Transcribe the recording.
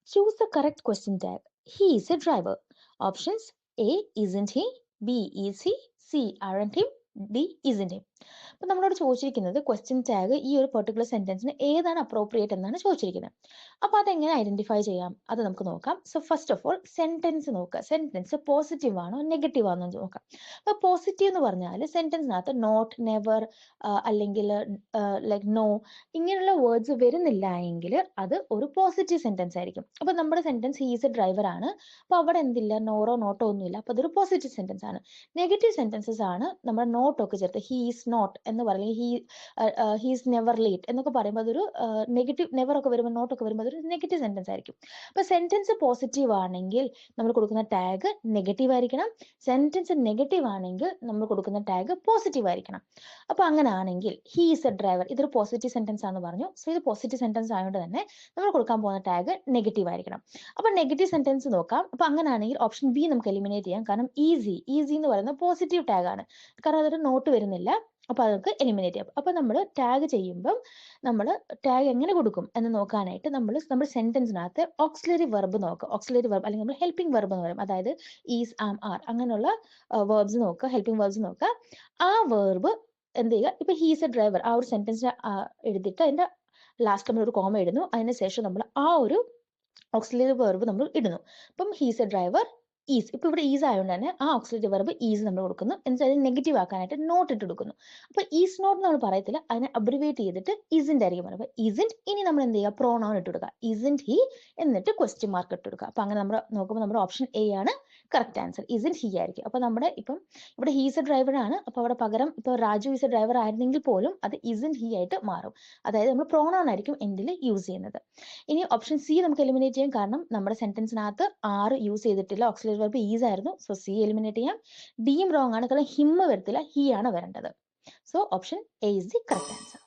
Choose the correct question tag. He is a driver. Options: A. Isn't he? B. Is he? C. Aren't him? D. Isn't him? അപ്പോൾ നമ്മളോട് ചോദിച്ചിരിക്കുന്നത് question tag ഈ ഒരു particular സെന്റൻസിന് ഏതാണ് appropriate എന്നാണ് ചോദിച്ചിരിക്കുന്നത്. അപ്പോൾ അതെങ്ങനെ ഐഡന്റിഫൈ ചെയ്യാം അത് നമുക്ക് നോക്കാം. So first of all sentence നോക്കുക. സെന്റൻസ് പോസിറ്റീവ് ആണോ നെഗറ്റീവ് ആണോ എന്ന് നോക്കാം. അപ്പോൾ പോസിറ്റീവ് എന്ന് പറഞ്ഞാൽ സെന്റൻസിനകത്ത് നോട്ട്, നെവർ അല്ലെങ്കിൽ ലൈക്ക് നോ ഇങ്ങനെയുള്ള വേർഡ്സ് വരുന്നില്ല എങ്കിൽ അത് ഒരു പോസിറ്റീവ് സെന്റൻസ് ആയിരിക്കും. അപ്പോൾ നമ്മുടെ സെന്റൻസ് ഹീസ് എ ഡ്രൈവർ ആണ്. അപ്പോൾ അവിടെ എന്തില്ല, നോറോ നോട്ടോ ഒന്നുമില്ല. അപ്പോൾ അതൊരു പോസിറ്റീവ് സെന്റൻസ് ആണ്. നെഗറ്റീവ് സെന്റൻസസ് ആണ് നമ്മുടെ നോട്ടൊക്കെ ചേർത്ത് ഹീ ഈസ് നോട്ട് എന്ന് പറയുന്നത്, ഹീസ് നെവർ ലേറ്റ് എന്നൊക്കെ പറയുമ്പോൾ അതൊരു നെഗറ്റീവ്, നെവർ ഒക്കെ വരുമ്പോൾ നോട്ടൊക്കെ വരുമ്പോൾ അതൊരു നെഗറ്റീവ് സെന്റൻസ് ആയിരിക്കും. അപ്പൊ സെന്റൻസ് പോസിറ്റീവ് ആണെങ്കിൽ നമ്മൾ കൊടുക്കുന്ന ടാഗ് നെഗറ്റീവ് ആയിരിക്കണം. സെന്റൻസ് നെഗറ്റീവ് ആണെങ്കിൽ നമ്മൾ കൊടുക്കുന്ന ടാഗ് പോസിറ്റീവ് ആയിരിക്കണം. അപ്പൊ അങ്ങനെ ആണെങ്കിൽ ഹീ ഈസ് എ ഡ്രൈവർ, ഇതൊരു പോസിറ്റീവ് സെന്റൻസ് ആണെന്ന് പറഞ്ഞു. സോ ഇത് പോസിറ്റീവ് സെന്റൻസ് ആയതുകൊണ്ട് തന്നെ നമ്മൾ കൊടുക്കാൻ പോകുന്ന ടാഗ് നെഗറ്റീവ് ആയിരിക്കണം. അപ്പൊ നെഗറ്റീവ് സെന്റൻസ് നോക്കാം. അപ്പൊ അങ്ങനെ ആണെങ്കിൽ ഓപ്ഷൻ ബി നമുക്ക് എലിമിനേറ്റ് ചെയ്യാം. കാരണം ഈസി എന്ന് പറയുന്നത് പോസിറ്റീവ് ടാഗ് ആണ്. കാരണം അതൊരു നോട്ട് വരുന്നില്ല. അപ്പൊ അതൊക്കെ എലിമിനേറ്റ് ചെയ്യാം. അപ്പൊ നമ്മൾ ടാഗ് ചെയ്യുമ്പം നമ്മൾ ടാഗ് എങ്ങനെ കൊടുക്കും എന്ന് നോക്കാനായിട്ട് നമ്മൾ സെന്റൻസിനകത്ത് ഓക്സിലറി വെർബ് നോക്കുക. ഓക്സിലറി വെർബ് അല്ലെങ്കിൽ നമ്മൾ ഹെൽപ്പിംഗ് വെർബ് എന്ന് പറയും. അതായത് ഈസ്, ആം, ആർ അങ്ങനെയുള്ള വെർബ്സ് നോക്കുക, ഹെൽപ്പിംഗ് വെർബ്സ് നോക്കുക. ആ വെർബ് എന്ത് ചെയ്യുക, ഇപ്പൊ ഹീസ് എ ഡ്രൈവർ ആ ഒരു സെന്റൻസ് എഴുതിയിട്ട് അതിന്റെ ലാസ്റ്റ് നമ്മൾ ഒരു കോമ ഇടുന്നു. അതിന് ശേഷം നമ്മൾ ആ ഒരു ഓക്സിലറി വെർബ് നമ്മൾ ഇടുന്നു. അപ്പം ഹീസ് എ ഡ്രൈവർ ഈസ്, ഇപ്പൊ ഇവിടെ ഈസ് ആയതുകൊണ്ട് തന്നെ ആ ഓക്സിലറി വെർബ് ഈസ് നമ്മൾ കൊടുക്കുന്നു. എന്നുവെച്ചാൽ അതിന് നെഗറ്റീവ് ആക്കാനായിട്ട് നോട്ട് ഇട്ട് കൊടുക്കുന്നു. അപ്പൊ ഈസ് നോട്ട് നമ്മൾ പറയത്തില്ല, അതിനെ അബ്രിവേറ്റ് ചെയ്തിട്ട് ഇസിന്റ് ആയിരിക്കും പറയുക. ഇസിന്റ് ഇനി നമ്മൾ എന്ത് ചെയ്യുക, പ്രോണൗൺ ഇട്ട് കൊടുക്കുക. ഇസിന്റ് ഹി എന്നിട്ട് ക്വസ്റ്റ്യൻ മാർക്ക് ഇട്ട് കൊടുക്കുക. അപ്പൊ അങ്ങനെ നമ്മൾ നോക്കുമ്പോൾ നമ്മുടെ ഓപ്ഷൻ എ ആണ് കറക്റ്റ് ആൻസർ. ഇസിന്റ് ഹി ആയിരിക്കും. അപ്പൊ നമ്മുടെ ഇപ്പം ഇവിടെ ഹീസ് എ ഡ്രൈവർ ആണ്. അപ്പൊ അവിടെ പകരം ഇപ്പൊ രാജു ഈസ് എ ഡ്രൈവർ ആയിരുന്നെങ്കിൽ പോലും അത് ഇസിന്റ് ഹി ആയിട്ട് മാറും. അതായത് നമ്മൾ പ്രോണൗൺ ആയിരിക്കും എൻഡിൽ യൂസ് ചെയ്യുന്നത്. ഇനി ഓപ്ഷൻ സി നമുക്ക് എലിമിനേറ്റ് ചെയ്യാം. കാരണം നമ്മുടെ സെന്റൻസിനകത്ത് ആറ് യൂസ് ചെയ്തിട്ടില്ല, ഓക്സിലറി വെർബ് ഈസ് ആയിരുന്നു. സോ സി എലിമിനേറ്റ് ചെയ്യാം. ഡിയും റോങ് ആണ്, കാരണം ഹിം വരത്തില്ല, ഹി ആണ് വരേണ്ടത്. So option A is the correct answer.